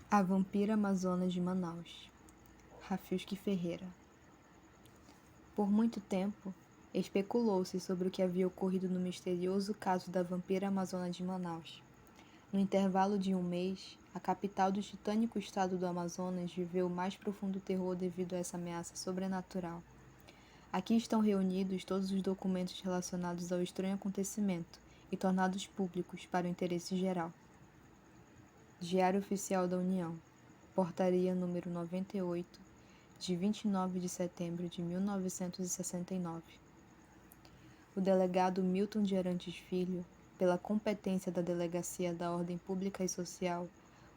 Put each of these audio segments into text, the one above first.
A Vampira Amazona de Manaus, Rafilski Ferreira. Por muito tempo, especulou-se sobre o que havia ocorrido no misterioso caso da Vampira Amazona de Manaus. No intervalo de um mês, a capital do titânico estado do Amazonas viveu o mais profundo terror devido a essa ameaça sobrenatural. Aqui estão reunidos todos os documentos relacionados ao estranho acontecimento e tornados públicos para o interesse geral. Diário Oficial da União, Portaria número 98, de 29 de setembro de 1969. O delegado Milton de Arantes Filho, pela competência da Delegacia da Ordem Pública e Social,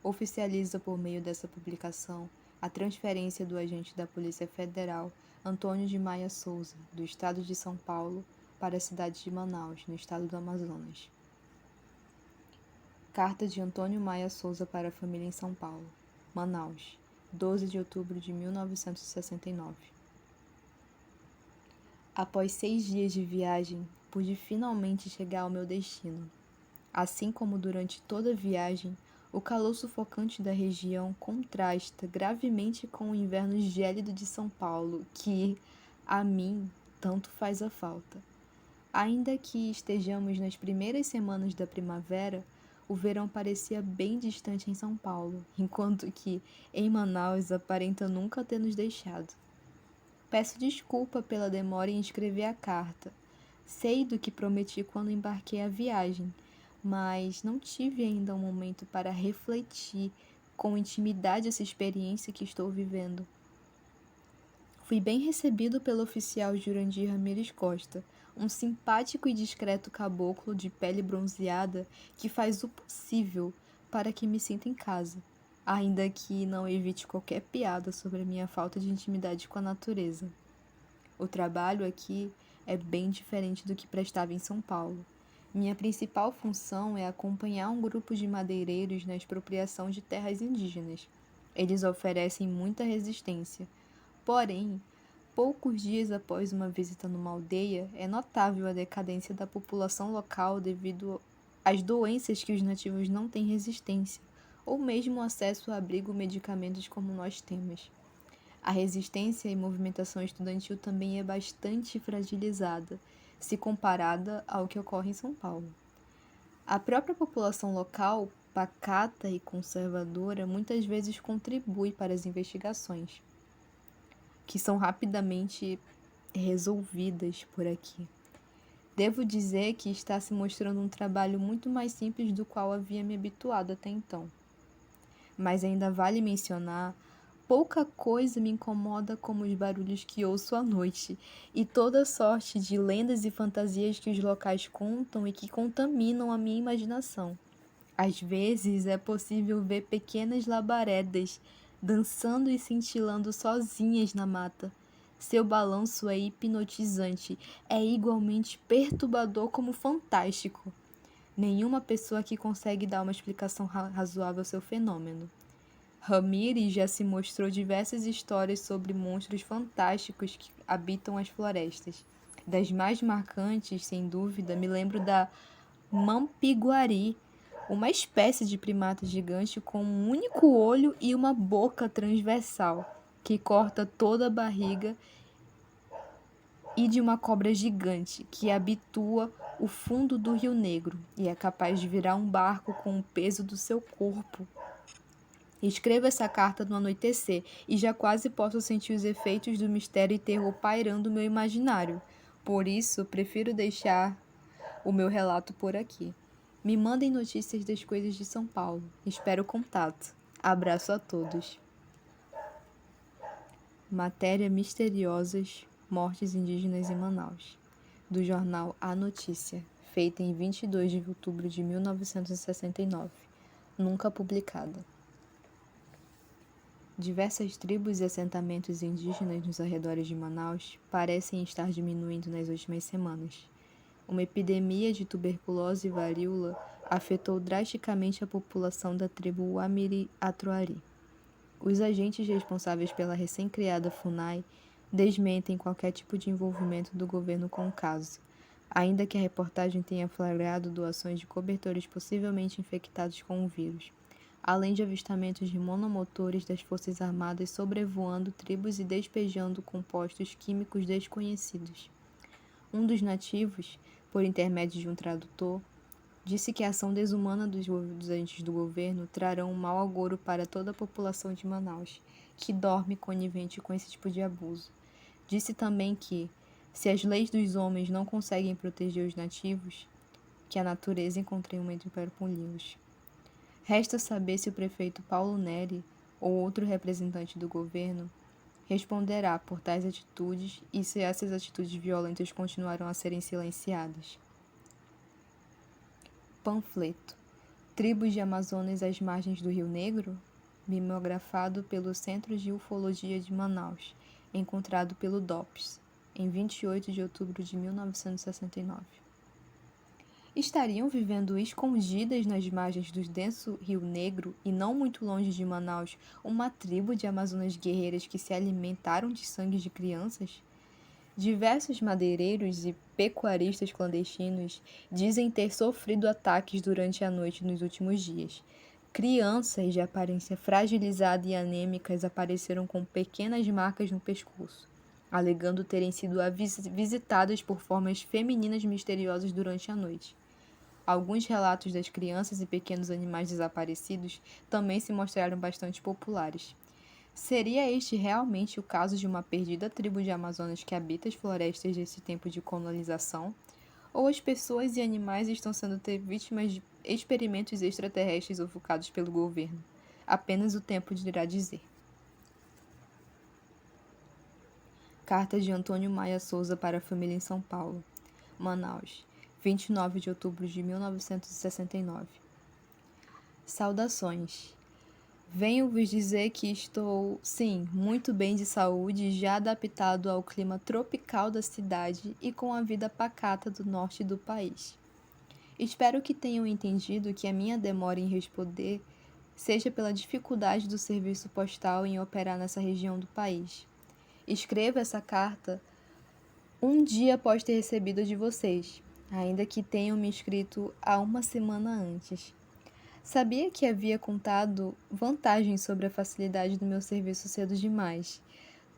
oficializa por meio dessa publicação a transferência do agente da Polícia Federal Antônio de Maia Souza, do estado de São Paulo, para a cidade de Manaus, no estado do Amazonas. Carta de Antônio Maia Souza para a família em São Paulo, Manaus, 12 de outubro de 1969. Após 6 dias de viagem, pude finalmente chegar ao meu destino. Assim como durante toda a viagem, o calor sufocante da região contrasta gravemente com o inverno gélido de São Paulo, que, a mim, tanto faz a falta. Ainda que estejamos nas primeiras semanas da primavera, o verão parecia bem distante em São Paulo, enquanto que, em Manaus, aparenta nunca ter nos deixado. Peço desculpa pela demora em escrever a carta. Sei do que prometi quando embarquei a viagem, mas não tive ainda um momento para refletir com intimidade essa experiência que estou vivendo. Fui bem recebido pelo oficial Jurandir Ramires Costa, um simpático e discreto caboclo de pele bronzeada que faz o possível para que me sinta em casa, ainda que não evite qualquer piada sobre a minha falta de intimidade com a natureza. O trabalho aqui é bem diferente do que prestava em São Paulo. Minha principal função é acompanhar um grupo de madeireiros na expropriação de terras indígenas. Eles oferecem muita resistência. Porém, poucos dias após uma visita numa aldeia, é notável a decadência da população local devido às doenças que os nativos não têm resistência, ou mesmo acesso a abrigo e medicamentos como nós temos. A resistência e movimentação estudantil também é bastante fragilizada, se comparada ao que ocorre em São Paulo. A própria população local, pacata e conservadora, muitas vezes contribui para as investigações, que são rapidamente resolvidas por aqui. Devo dizer que está se mostrando um trabalho muito mais simples do qual havia me habituado até então. Mas ainda vale mencionar, pouca coisa me incomoda como os barulhos que ouço à noite e toda sorte de lendas e fantasias que os locais contam e que contaminam a minha imaginação. Às vezes é possível ver pequenas labaredas dançando e cintilando sozinhas na mata. Seu balanço é hipnotizante, é igualmente perturbador como fantástico. Nenhuma pessoa aqui consegue dar uma explicação razoável ao seu fenômeno. Ramires já se mostrou diversas histórias sobre monstros fantásticos que habitam as florestas. Das mais marcantes, sem dúvida, me lembro da Mampiguari, uma espécie de primata gigante com um único olho e uma boca transversal, que corta toda a barriga, e de uma cobra gigante, que habitua o fundo do Rio Negro e é capaz de virar um barco com o peso do seu corpo. Escrevo essa carta no anoitecer e já quase posso sentir os efeitos do mistério e terror pairando meu imaginário. Por isso, prefiro deixar o meu relato por aqui. Me mandem notícias das coisas de São Paulo. Espero o contato. Abraço a todos. Matéria Misteriosas, Mortes Indígenas em Manaus, do jornal A Notícia, feita em 22 de outubro de 1969, nunca publicada. Diversas tribos e assentamentos indígenas nos arredores de Manaus parecem estar diminuindo nas últimas semanas. Uma epidemia de tuberculose e varíola afetou drasticamente a população da tribo Wamiri-Atuari. Os agentes responsáveis pela recém-criada FUNAI desmentem qualquer tipo de envolvimento do governo com o caso, ainda que a reportagem tenha flagrado doações de cobertores possivelmente infectados com o vírus, além de avistamentos de monomotores das Forças Armadas sobrevoando tribos e despejando compostos químicos desconhecidos. Um dos nativos, por intermédio de um tradutor, disse que a ação desumana dos agentes do governo trará um mau agouro para toda a população de Manaus, que dorme conivente com esse tipo de abuso. Disse também que, se as leis dos homens não conseguem proteger os nativos, que a natureza encontre um meio para puni-los. Resta saber se o prefeito Paulo Neri, ou outro representante do governo, responderá por tais atitudes e se essas atitudes violentas continuarão a serem silenciadas. Panfleto: Tribos de Amazonas às margens do Rio Negro? Mimografado pelo Centro de Ufologia de Manaus, encontrado pelo DOPS, em 28 de outubro de 1969. Estariam vivendo escondidas nas margens do denso Rio Negro e não muito longe de Manaus uma tribo de amazonas guerreiras que se alimentaram de sangue de crianças? Diversos madeireiros e pecuaristas clandestinos dizem ter sofrido ataques durante a noite nos últimos dias. Crianças de aparência fragilizada e anêmicas apareceram com pequenas marcas no pescoço, alegando terem sido visitadas por formas femininas misteriosas durante a noite. Alguns relatos das crianças e pequenos animais desaparecidos também se mostraram bastante populares. Seria este realmente o caso de uma perdida tribo de Amazonas que habita as florestas desse tempo de colonização? Ou as pessoas e animais estão sendo vítimas de experimentos extraterrestres ocultados pelo governo? Apenas o tempo dirá dizer. Carta de Antônio Maia Souza para a família em São Paulo, Manaus, 29 de outubro de 1969. Saudações. Venho vos dizer que estou, sim, muito bem de saúde, já adaptado ao clima tropical da cidade e com a vida pacata do norte do país. Espero que tenham entendido que a minha demora em responder seja pela dificuldade do serviço postal em operar nessa região do país. Escrevo essa carta um dia após ter recebido a de vocês, ainda que tenham me escrito há uma semana antes. Sabia que havia contado vantagens sobre a facilidade do meu serviço cedo demais.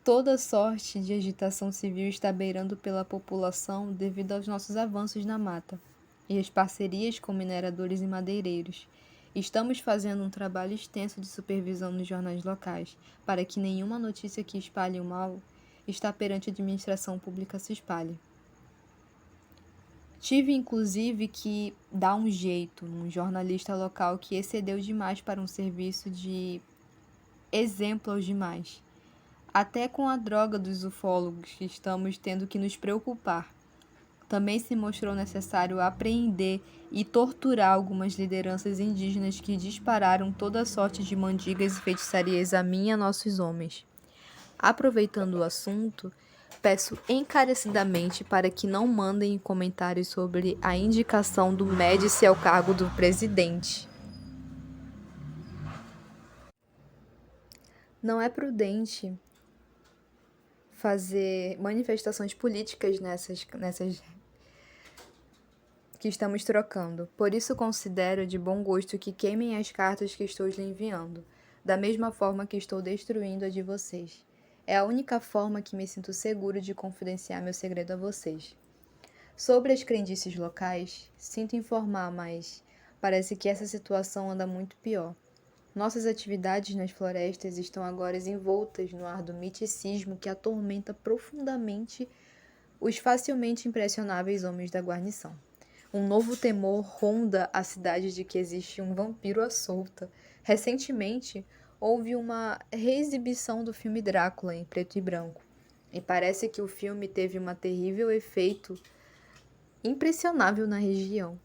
Toda sorte de agitação civil está beirando pela população devido aos nossos avanços na mata e as parcerias com mineradores e madeireiros. Estamos fazendo um trabalho extenso de supervisão nos jornais locais, para que nenhuma notícia que espalhe o mal está perante a administração pública se espalhe. Tive, inclusive, que dar um jeito num jornalista local que excedeu demais para um serviço de exemplo aos demais. Até com a droga dos ufólogos que estamos tendo que nos preocupar. Também se mostrou necessário apreender e torturar algumas lideranças indígenas que dispararam toda sorte de mandigas e feitiçarias a mim e a nossos homens. Aproveitando o assunto, peço encarecidamente para que não mandem comentários sobre a indicação do Médici ao cargo do presidente. Não é prudente fazer manifestações políticas nessas que estamos trocando. Por isso considero de bom gosto que queimem as cartas que estou lhe enviando, da mesma forma que estou destruindo a de vocês. É a única forma que me sinto seguro de confidenciar meu segredo a vocês. Sobre as crendices locais, sinto informar, mas parece que essa situação anda muito pior. Nossas atividades nas florestas estão agora envoltas no ar do miticismo que atormenta profundamente os facilmente impressionáveis homens da guarnição. Um novo temor ronda a cidade de que existe um vampiro à solta. Recentemente, houve uma reexibição do filme Drácula em preto e branco, e parece que o filme teve um terrível efeito impressionável na região.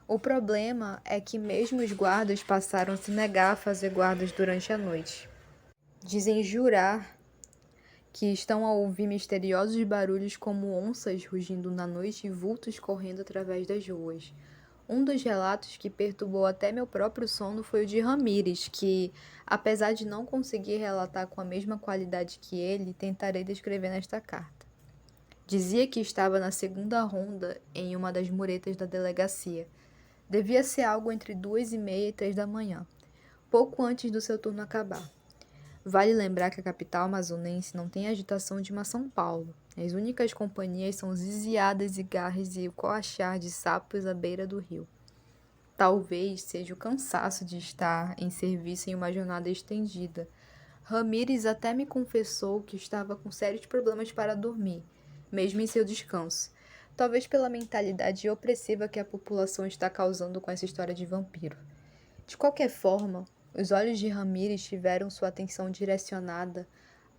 O problema é que mesmo os guardas passaram a se negar a fazer guardas durante a noite. Dizem jurar que estão a ouvir misteriosos barulhos como onças rugindo na noite e vultos correndo através das ruas. Um dos relatos que perturbou até meu próprio sono foi o de Ramírez, que, apesar de não conseguir relatar com a mesma qualidade que ele, tentarei descrever nesta carta. Dizia que estava na segunda ronda em uma das muretas da delegacia. Devia ser algo entre 2h30 e 3 da manhã, pouco antes do seu turno acabar. Vale lembrar que a capital amazonense não tem a agitação de uma São Paulo. As únicas companhias são ziziadas e garras e o coachar de sapos à beira do rio. Talvez seja o cansaço de estar em serviço em uma jornada estendida. Ramírez até me confessou que estava com sérios problemas para dormir, mesmo em seu descanso. Talvez pela mentalidade opressiva que a população está causando com essa história de vampiro. De qualquer forma, os olhos de Ramírez tiveram sua atenção direcionada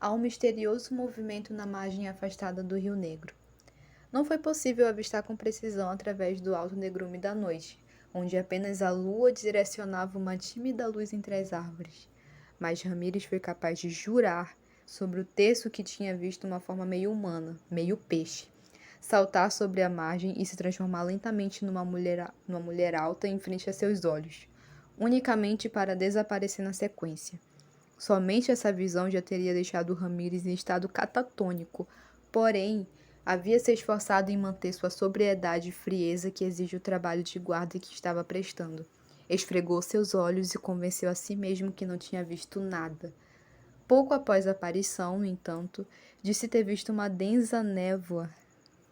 a um misterioso movimento na margem afastada do Rio Negro. Não foi possível avistar com precisão através do alto negrume da noite, onde apenas a lua direcionava uma tímida luz entre as árvores. Mas Ramírez foi capaz de jurar sobre o terço que tinha visto uma forma meio humana, meio peixe, saltar sobre a margem e se transformar lentamente numa mulher alta em frente a seus olhos, unicamente para desaparecer na sequência. Somente essa visão já teria deixado Ramírez em estado catatônico, porém, havia se esforçado em manter sua sobriedade e frieza que exige o trabalho de guarda que estava prestando. Esfregou seus olhos e convenceu a si mesmo que não tinha visto nada. Pouco após a aparição, no entanto, disse ter visto uma densa névoa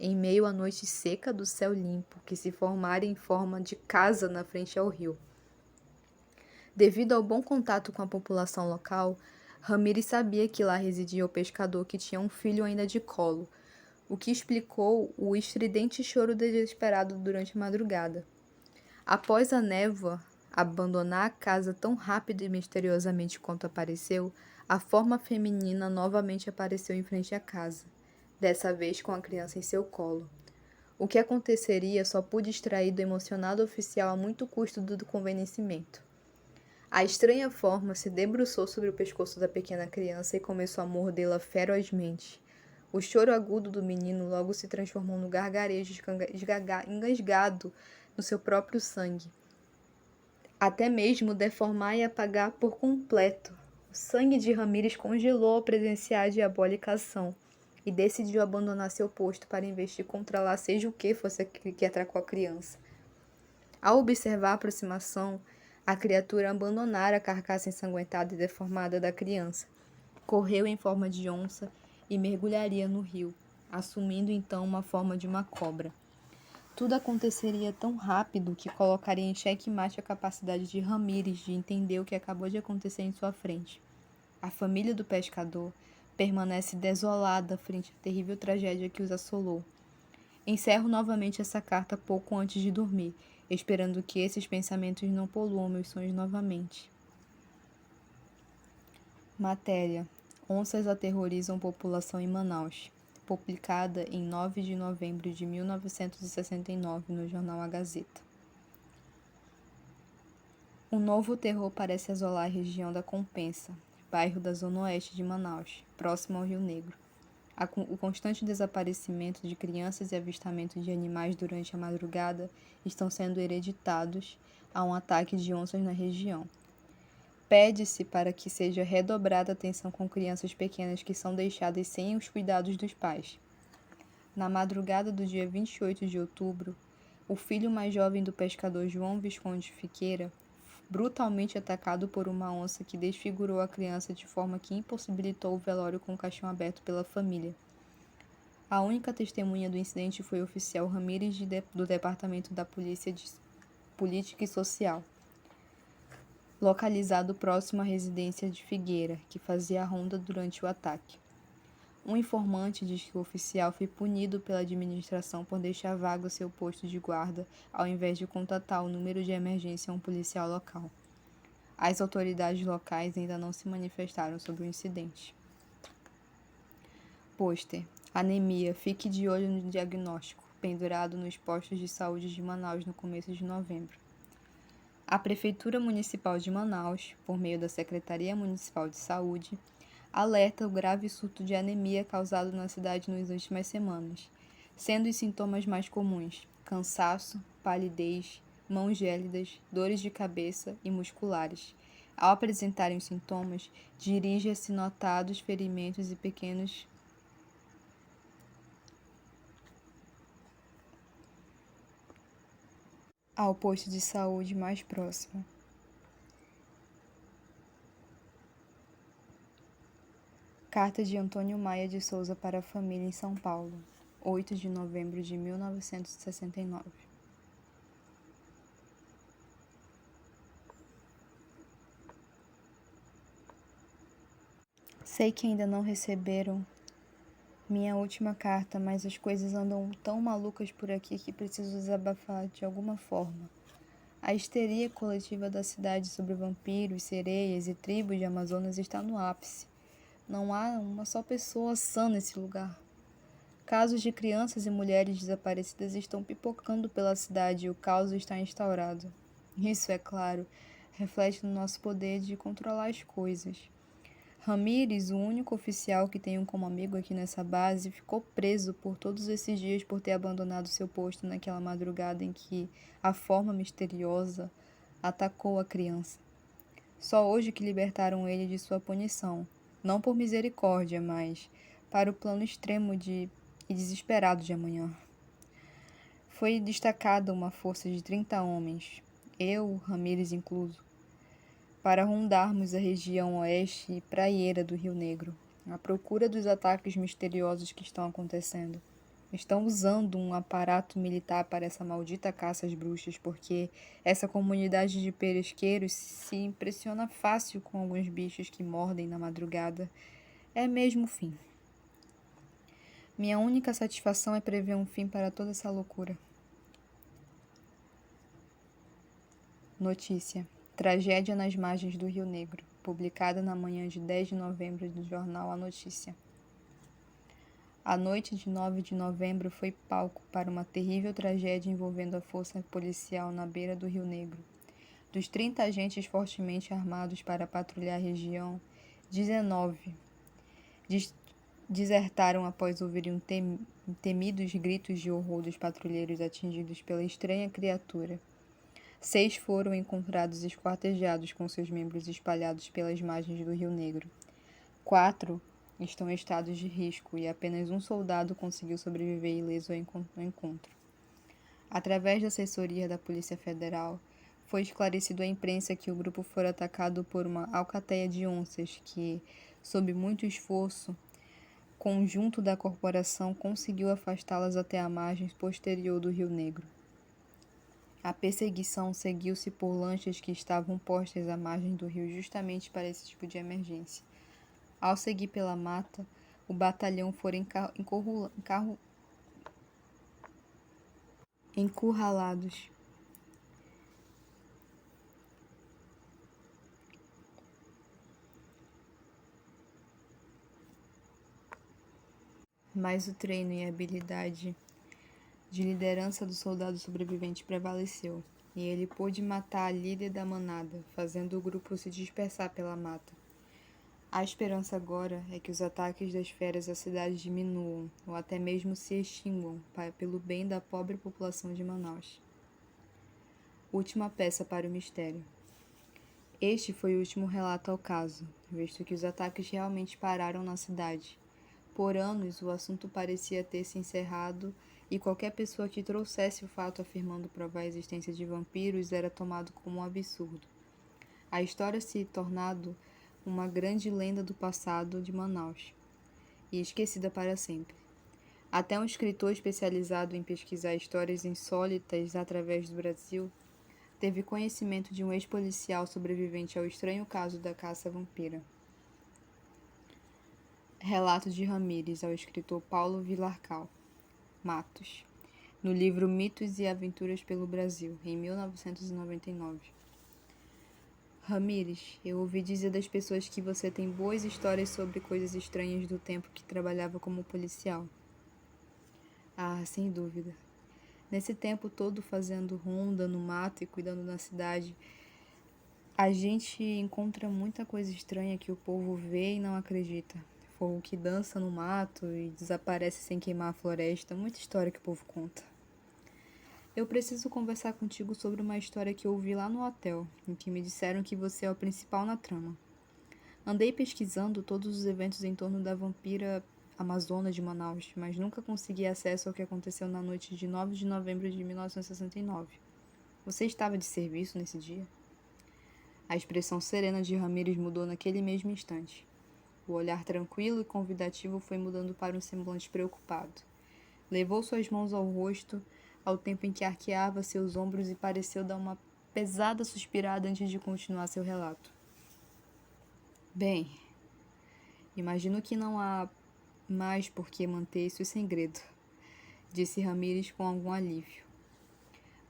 em meio à noite seca do céu limpo que se formara em forma de casa na frente ao rio. Devido ao bom contato com a população local, Ramírez sabia que lá residia o pescador que tinha um filho ainda de colo, o que explicou o estridente choro desesperado durante a madrugada. Após a névoa abandonar a casa tão rápido e misteriosamente quanto apareceu, a forma feminina novamente apareceu em frente à casa, dessa vez com a criança em seu colo. O que aconteceria só pude extrair do emocionado oficial a muito custo do convencimento. A estranha forma se debruçou sobre o pescoço da pequena criança e começou a mordê-la ferozmente. O choro agudo do menino logo se transformou no gargarejo engasgado no seu próprio sangue, até mesmo deformar e apagar por completo. O sangue de Ramírez congelou ao presenciar a diabólica ação e decidiu abandonar seu posto para investir contra lá seja o que fosse que atracou a criança. Ao observar a aproximação, a criatura abandonara a carcaça ensanguentada e deformada da criança, correu em forma de onça e mergulharia no rio, assumindo então uma forma de uma cobra. Tudo aconteceria tão rápido que colocaria em xeque-mate a capacidade de Ramírez de entender o que acabou de acontecer em sua frente. A família do pescador permanece desolada frente à terrível tragédia que os assolou. Encerro novamente essa carta pouco antes de dormir, esperando que esses pensamentos não poluam meus sonhos novamente. Matéria: Onças aterrorizam população em Manaus. Publicada em 9 de novembro de 1969 no jornal A Gazeta. Um novo terror parece asolar a região da Compensa, bairro da zona oeste de Manaus, próximo ao Rio Negro. O constante desaparecimento de crianças e avistamento de animais durante a madrugada estão sendo hereditados a um ataque de onças na região. Pede-se para que seja redobrada a atenção com crianças pequenas que são deixadas sem os cuidados dos pais. Na madrugada do dia 28 de outubro, o filho mais jovem do pescador João Visconde Fiqueira, brutalmente atacado por uma onça que desfigurou a criança de forma que impossibilitou o velório com o caixão aberto pela família. A única testemunha do incidente foi o oficial Ramírez do Departamento da Política e Social, localizado próximo à residência de Figueira, que fazia a ronda durante o ataque. Um informante diz que o oficial foi punido pela administração por deixar vago seu posto de guarda, ao invés de contatar o número de emergência a um policial local. As autoridades locais ainda não se manifestaram sobre o incidente. Pôster: Anemia, fique de olho no diagnóstico, pendurado nos postos de saúde de Manaus no começo de novembro. A Prefeitura Municipal de Manaus, por meio da Secretaria Municipal de Saúde, alerta o grave surto de anemia causado na cidade nas últimas semanas, sendo os sintomas mais comuns cansaço, palidez, mãos gélidas, dores de cabeça e musculares. Ao apresentarem os sintomas, dirija-se notados ferimentos e pequenos ao posto de saúde mais próximo. Carta de Antônio Maia de Souza para a família em São Paulo, 8 de novembro de 1969. Sei que ainda não receberam minha última carta, mas as coisas andam tão malucas por aqui que preciso desabafar de alguma forma. A histeria coletiva da cidade sobre vampiros, sereias e tribos de Amazonas está no ápice. Não há uma só pessoa sã nesse lugar. Casos de crianças e mulheres desaparecidas estão pipocando pela cidade e o caos está instaurado. Isso, é claro, reflete no nosso poder de controlar as coisas. Ramírez, o único oficial que tenho como amigo aqui nessa base, ficou preso por todos esses dias por ter abandonado seu posto naquela madrugada em que a forma misteriosa atacou a criança. Só hoje que libertaram ele de sua punição, não por misericórdia, mas para o plano extremo e desesperado de amanhã. Foi destacada uma força de 30 homens, eu, Ramírez incluso, para rondarmos a região oeste e praieira do Rio Negro, à procura dos ataques misteriosos que estão acontecendo. Estão usando um aparato militar para essa maldita caça às bruxas, porque essa comunidade de peresqueiros se impressiona fácil com alguns bichos que mordem na madrugada. É mesmo o fim. Minha única satisfação é prever um fim para toda essa loucura. Notícia: Tragédia nas margens do Rio Negro, publicada na manhã de 10 de novembro do jornal A Notícia. A noite de 9 de novembro foi palco para uma terrível tragédia envolvendo a força policial na beira do Rio Negro. Dos 30 agentes fortemente armados para patrulhar a região, 19 desertaram após ouvirem temidos gritos de horror dos patrulheiros atingidos pela estranha criatura. 6 foram encontrados esquartejados com seus membros espalhados pelas margens do Rio Negro. 4 estão em estado de risco e apenas um soldado conseguiu sobreviver ileso ao encontro. Através da assessoria da Polícia Federal, foi esclarecido à imprensa que o grupo foi atacado por uma alcateia de onças que, sob muito esforço, conjunto da corporação conseguiu afastá-las até a margem posterior do Rio Negro. A perseguição seguiu-se por lanchas que estavam postas à margem do rio justamente para esse tipo de emergência. Ao seguir pela mata, o batalhão foi encurralados. Mas o treino e a habilidade de liderança do soldado sobrevivente prevaleceu, e ele pôde matar a líder da manada, fazendo o grupo se dispersar pela mata. A esperança agora é que os ataques das feras à cidade diminuam, ou até mesmo se extinguam, pelo bem da pobre população de Manaus. Última peça para o mistério. Este foi o último relato ao caso, visto que os ataques realmente pararam na cidade. Por anos, o assunto parecia ter se encerrado e qualquer pessoa que trouxesse o fato afirmando provar a existência de vampiros era tomado como um absurdo. A história se tornado uma grande lenda do passado de Manaus, e esquecida para sempre. Até um escritor especializado em pesquisar histórias insólitas através do Brasil teve conhecimento de um ex-policial sobrevivente ao estranho caso da caça vampira. Relato de Ramírez ao escritor Paulo Vilarcal Matos, no livro Mitos e Aventuras pelo Brasil, em 1999. Ramírez, eu ouvi dizer das pessoas que você tem boas histórias sobre coisas estranhas do tempo que trabalhava como policial. Ah, sem dúvida. Nesse tempo todo fazendo ronda no mato e cuidando da cidade, A gente encontra muita coisa estranha que o povo vê e não acredita. Fogo que dança no mato e desaparece sem queimar a floresta. Muita história que o povo conta. Eu preciso conversar contigo sobre uma história que eu ouvi lá no hotel, em que me disseram que você é o principal na trama. Andei pesquisando todos os eventos em torno da vampira amazona de Manaus, mas nunca consegui acesso ao que aconteceu na noite de 9 de novembro de 1969. Você estava de serviço nesse dia? A expressão serena de Ramírez mudou naquele mesmo instante. O olhar tranquilo e convidativo foi mudando para um semblante preocupado. Levou suas mãos ao rosto, ao tempo em que arqueava seus ombros e pareceu dar uma pesada suspirada antes de continuar seu relato. Bem, imagino que não há mais por que manter isso em segredo, disse Ramírez com algum alívio.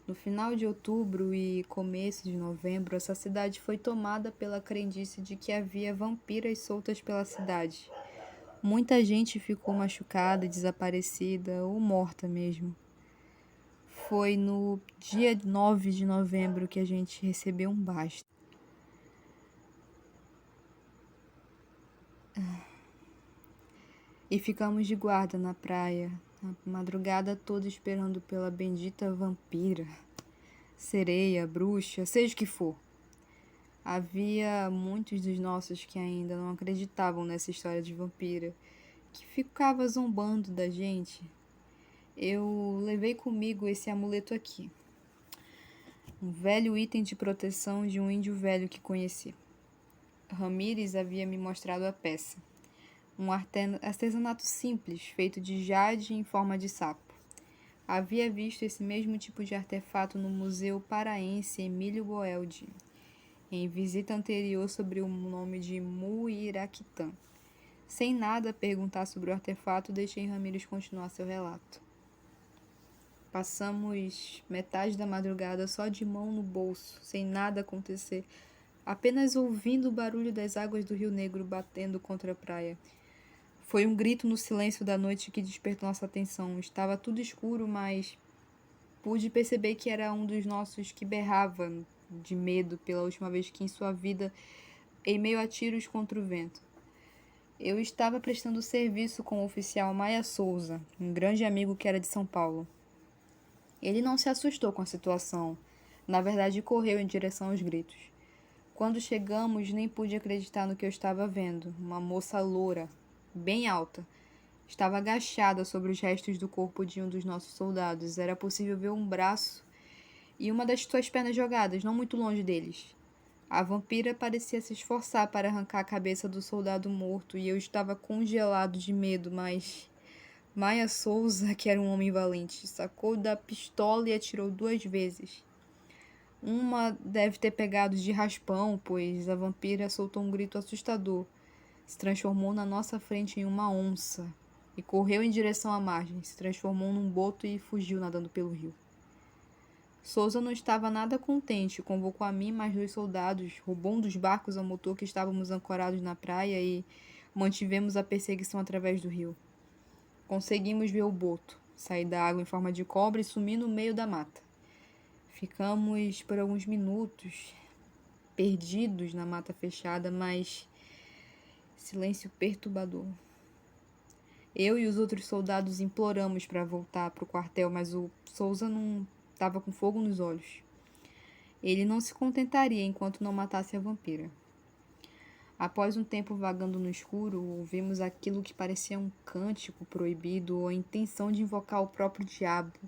No final de outubro e começo de novembro, essa cidade foi tomada pela crendice de que havia vampiras soltas pela cidade. Muita gente ficou machucada, desaparecida ou morta mesmo. Foi no dia 9 de novembro que a gente recebeu um basta. E ficamos de guarda na praia, a madrugada toda esperando pela bendita vampira, sereia, bruxa, seja o que for. Havia muitos dos nossos que ainda não acreditavam nessa história de vampira, que ficava zombando da gente. Eu levei comigo esse amuleto aqui, um velho item de proteção de um índio velho que conheci. Ramírez havia me mostrado a peça. Um artesanato simples, feito de jade em forma de sapo. Havia visto esse mesmo tipo de artefato no Museu Paraense Emílio Boeldi, em visita anterior sobre o nome de Muiraquitã. Sem nada perguntar sobre o artefato, deixei Ramírez continuar seu relato. Passamos metade da madrugada só de mão no bolso, sem nada acontecer, apenas ouvindo o barulho das águas do Rio Negro batendo contra a praia. Foi um grito no silêncio da noite que despertou nossa atenção. Estava tudo escuro, mas pude perceber que era um dos nossos que berrava de medo pela última vez que em sua vida, em meio a tiros contra o vento. Eu estava prestando serviço com o oficial Maia Souza, um grande amigo que era de São Paulo. Ele não se assustou com a situação. Na verdade, correu em direção aos gritos. Quando chegamos, nem pude acreditar no que eu estava vendo. Uma moça loura, bem alta, estava agachada sobre os restos do corpo de um dos nossos soldados. Era possível ver um braço e uma das suas pernas jogadas, não muito longe deles. A vampira parecia se esforçar para arrancar a cabeça do soldado morto e eu estava congelado de medo, mas Maia Souza, que era um homem valente, sacou da pistola e atirou 2 vezes. Uma deve ter pegado de raspão, pois a vampira soltou um grito assustador. Se transformou na nossa frente em uma onça e correu em direção à margem. Se transformou num boto e fugiu nadando pelo rio. Souza não estava nada contente. Convocou a mim e mais 2 soldados, roubou um dos barcos a motor que estávamos ancorados na praia e mantivemos a perseguição através do rio. Conseguimos ver o boto sair da água em forma de cobra e sumir no meio da mata. Ficamos por alguns minutos perdidos na mata fechada, mas silêncio perturbador. Eu e os outros soldados imploramos para voltar para o quartel, mas o Souza não estava com fogo nos olhos. Ele não se contentaria enquanto não matasse a vampira. Após um tempo vagando no escuro, ouvimos aquilo que parecia um cântico proibido ou a intenção de invocar o próprio diabo.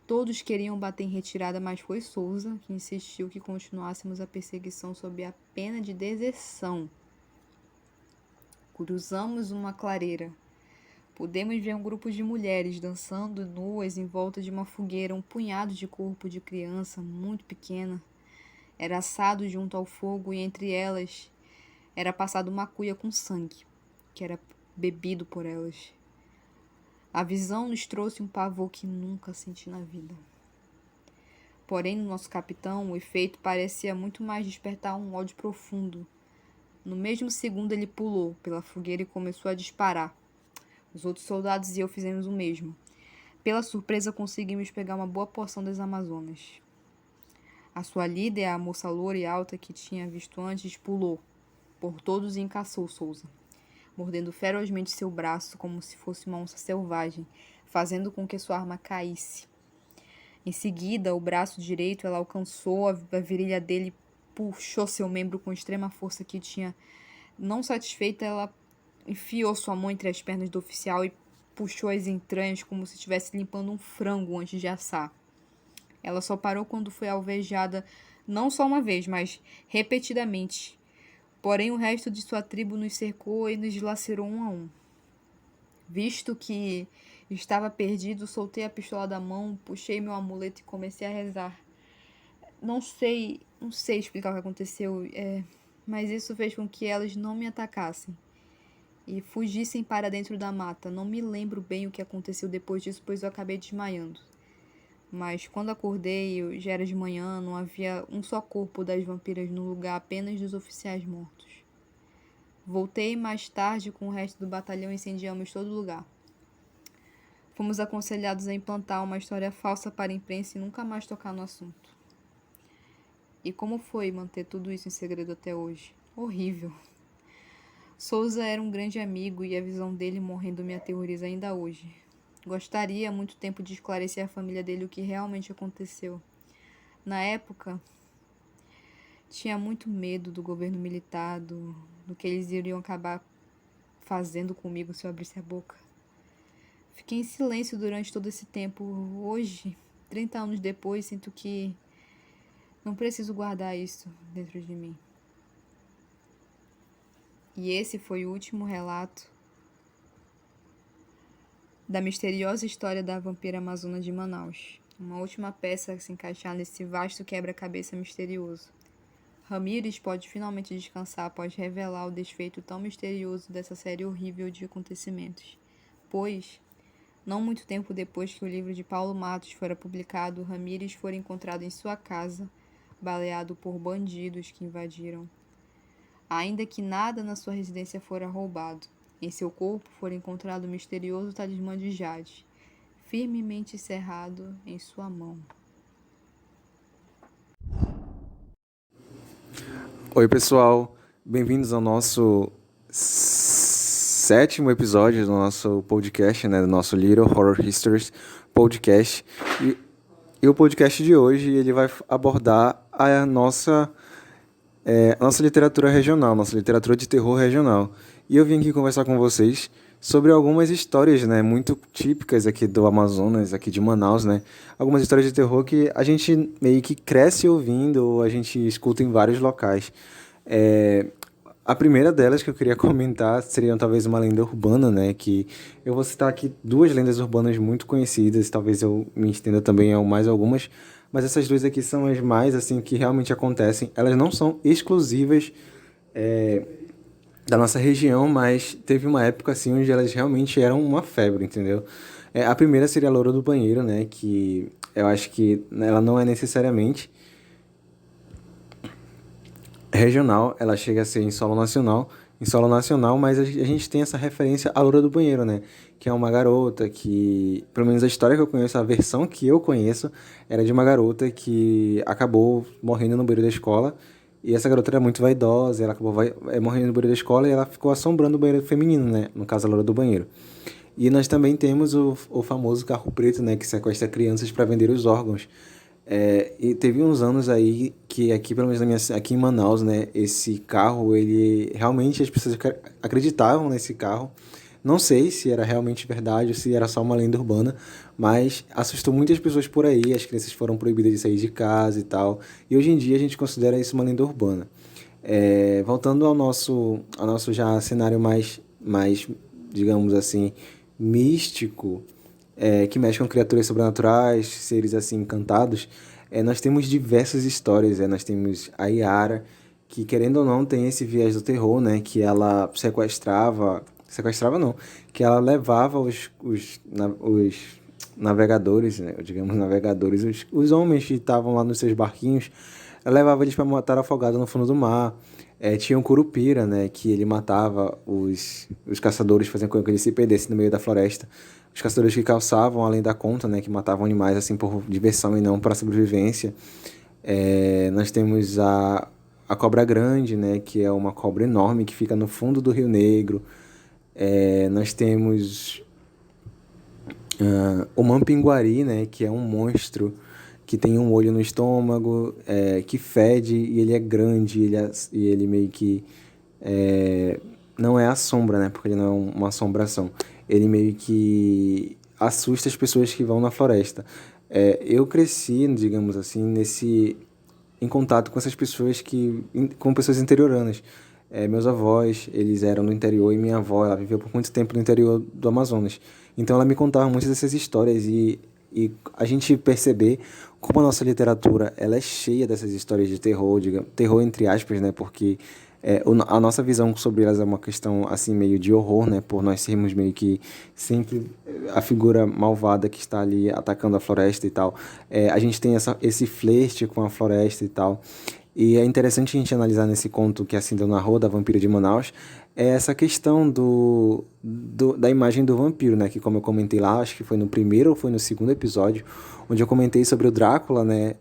Todos queriam bater em retirada, mas foi Souza que insistiu que continuássemos a perseguição sob a pena de deserção. Cruzamos uma clareira. Pudemos ver um grupo de mulheres dançando nuas em volta de uma fogueira, um punhado de corpo de criança muito pequena. Era assado junto ao fogo e entre elas era passado uma cuia com sangue, que era bebido por elas. A visão nos trouxe um pavor que nunca senti na vida. Porém, no nosso capitão, o efeito parecia muito mais despertar um ódio profundo. No mesmo segundo, ele pulou pela fogueira e começou a disparar. Os outros soldados e eu fizemos o mesmo. Pela surpresa, conseguimos pegar uma boa porção das Amazonas. A sua líder, a moça loura e alta que tinha visto antes, pulou por todos e encaçou Souza, mordendo ferozmente seu braço como se fosse uma onça selvagem, fazendo com que sua arma caísse. Em seguida, o braço direito ela alcançou a virilha dele e puxou seu membro com extrema força que tinha. Não satisfeita, ela enfiou sua mão entre as pernas do oficial e puxou as entranhas como se estivesse limpando um frango antes de assar. Ela só parou quando foi alvejada não só uma vez, mas repetidamente. Porém, o resto de sua tribo nos cercou e nos dilacerou um a um. Visto que estava perdido, soltei a pistola da mão, puxei meu amuleto e comecei a rezar. Não sei explicar o que aconteceu, mas isso fez com que elas não me atacassem e fugissem para dentro da mata. Não me lembro bem o que aconteceu depois disso, pois eu acabei desmaiando. Mas quando acordei, já era de manhã, não havia um só corpo das vampiras no lugar, apenas dos oficiais mortos. Voltei mais tarde com o resto do batalhão e incendiamos todo o lugar. Fomos aconselhados a implantar uma história falsa para a imprensa e nunca mais tocar no assunto. E como foi manter tudo isso em segredo até hoje? Horrível. Souza era um grande amigo e a visão dele morrendo me aterroriza ainda hoje. Gostaria há muito tempo de esclarecer à família dele o que realmente aconteceu. Na época, tinha muito medo do governo militar, do que eles iriam acabar fazendo comigo se eu abrisse a boca. Fiquei em silêncio durante todo esse tempo. Hoje, 30 anos depois, sinto que não preciso guardar isso dentro de mim. E esse foi o último relato da misteriosa história da vampira amazona de Manaus. Uma última peça a se encaixar nesse vasto quebra-cabeça misterioso. Ramírez pode finalmente descansar após revelar o desfeito tão misterioso dessa série horrível de acontecimentos. Pois, não muito tempo depois que o livro de Paulo Matos fora publicado, Ramírez foi encontrado em sua casa, baleado por bandidos que invadiram. Ainda que nada na sua residência fora roubado, em seu corpo fora encontrado o misterioso talismã de Jade, firmemente cerrado em sua mão. Oi, pessoal, bem-vindos ao nosso 7º episódio do nosso podcast, né, do nosso Little Horror Histories podcast. E o podcast de hoje ele vai abordar a nossa literatura regional, nossa literatura de terror regional. E eu vim aqui conversar com vocês sobre algumas histórias, né, muito típicas aqui do Amazonas, aqui de Manaus, né? Algumas histórias de terror que a gente meio que cresce ouvindo ou a gente escuta em vários locais. A primeira delas que eu queria comentar seria talvez uma lenda urbana, né? Que eu vou citar aqui 2 lendas urbanas muito conhecidas, talvez eu me estenda também a mais algumas, mas essas 2 aqui são as mais, assim, que realmente acontecem. Elas não são exclusivas da nossa região, mas teve uma época assim onde elas realmente eram uma febre, entendeu? A primeira seria a Loura do Banheiro, né? Que eu acho que ela não é necessariamente regional, ela chega a ser em solo nacional, mas a gente tem essa referência à Loura do Banheiro, né? Que é uma garota que, pelo menos a história que eu conheço, a versão que eu conheço, era de uma garota que acabou morrendo no banheiro da escola. E essa garota era muito vaidosa, ela acabou morrendo no banheiro da escola e ela ficou assombrando o banheiro feminino, né? No caso, a Loura do Banheiro. E nós também temos o famoso carro preto, né? Que sequestra crianças para vender os órgãos. E teve uns anos aí que aqui, pelo menos aqui em Manaus, né? Esse carro, ele realmente as pessoas acreditavam nesse carro. Não sei se era realmente verdade ou se era só uma lenda urbana, mas assustou muitas pessoas por aí, as crianças foram proibidas de sair de casa e tal. E hoje em dia a gente considera isso uma lenda urbana. Voltando ao nosso já cenário mais, digamos assim, místico, que mexe com criaturas sobrenaturais, seres assim encantados, nós temos diversas histórias. Nós temos a Yara, que querendo ou não tem esse viés do terror, né? Que ela sequestrava não, que ela levava os navegadores, né? Digamos navegadores, os homens que estavam lá nos seus barquinhos, ela levava eles para matar afogado no fundo do mar. Tinha o Curupira, né, que ele matava os caçadores, fazendo com que eles se perdessem no meio da floresta. Os caçadores que caçavam além da conta, né, que matavam animais assim por diversão e não para sobrevivência. Nós temos a cobra grande, né, que é uma cobra enorme que fica no fundo do Rio Negro. Nós temos o Mampinguari, né, que é um monstro que tem um olho no estômago, que fede e ele é grande, e ele meio que não é a sombra, né, porque ele não é uma assombração. Ele meio que assusta as pessoas que vão na floresta. Eu cresci, digamos assim, em contato com essas pessoas com pessoas interioranas. Meus avós, eles eram do interior e minha avó, ela viveu por muito tempo no interior do Amazonas. Então ela me contava muitas dessas histórias e a gente perceber como a nossa literatura, ela é cheia dessas histórias de terror, terror entre aspas, né? Porque a nossa visão sobre elas é uma questão assim meio de horror, né? Por nós sermos meio que sempre a figura malvada que está ali atacando a floresta e tal. A gente tem esse flerte com a floresta e tal. E é interessante a gente analisar nesse conto que assim deu narrou, da Vampira de Manaus, essa questão da imagem do vampiro, né? Que como eu comentei lá, acho que foi no primeiro ou foi no segundo episódio, onde eu comentei sobre o Drácula, né?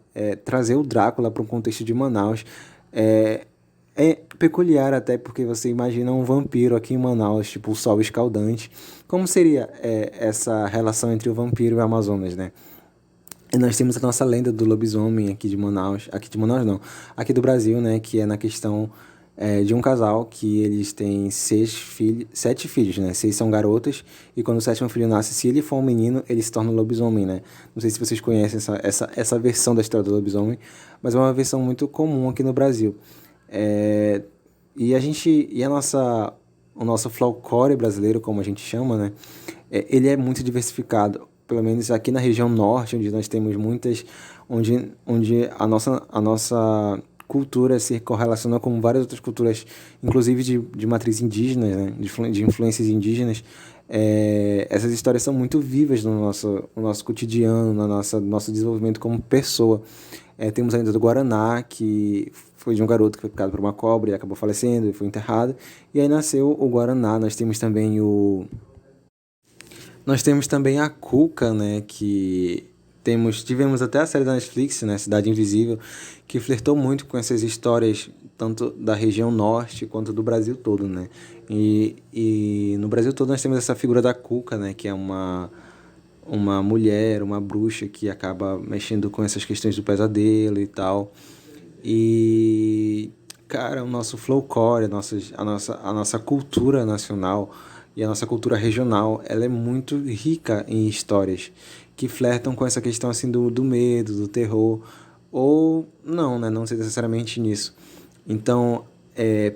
Trazer o Drácula para um contexto de Manaus. É peculiar até porque você imagina um vampiro aqui em Manaus, tipo o sol escaldante. Como seria essa relação entre o vampiro e o Amazonas, né? E nós temos a nossa lenda do lobisomem aqui de Manaus não, aqui do Brasil, né, que é na questão de um casal que eles têm 7 filhos, né, 6 são garotas, e quando o sétimo filho nasce, se ele for um menino, ele se torna um lobisomem, né. Não sei se vocês conhecem essa versão da história do lobisomem, mas é uma versão muito comum aqui no Brasil. É, o nosso folclore brasileiro, como a gente chama, né, ele é muito diversificado, pelo menos aqui na região norte, onde nós temos onde a nossa cultura se correlaciona com várias outras culturas, inclusive de matriz indígena, né, de influências indígenas. Essas histórias são muito vivas no nosso cotidiano, no nosso desenvolvimento como pessoa. Temos ainda do Guaraná, que foi de um garoto que foi picado por uma cobra e acabou falecendo e foi enterrado. E aí nasceu o Guaraná. Nós temos também a Cuca, né, que tivemos até a série da Netflix, né, Cidade Invisível, que flertou muito com essas histórias, tanto da região norte quanto do Brasil todo, né. E no Brasil todo nós temos essa figura da Cuca, né, que é uma mulher, uma bruxa que acaba mexendo com essas questões do pesadelo e tal. E, cara, o nosso folclore, a nossa cultura nacional e a nossa cultura regional, ela é muito rica em histórias que flertam com essa questão assim do medo, do terror, ou não, né? Não sei necessariamente nisso. Então,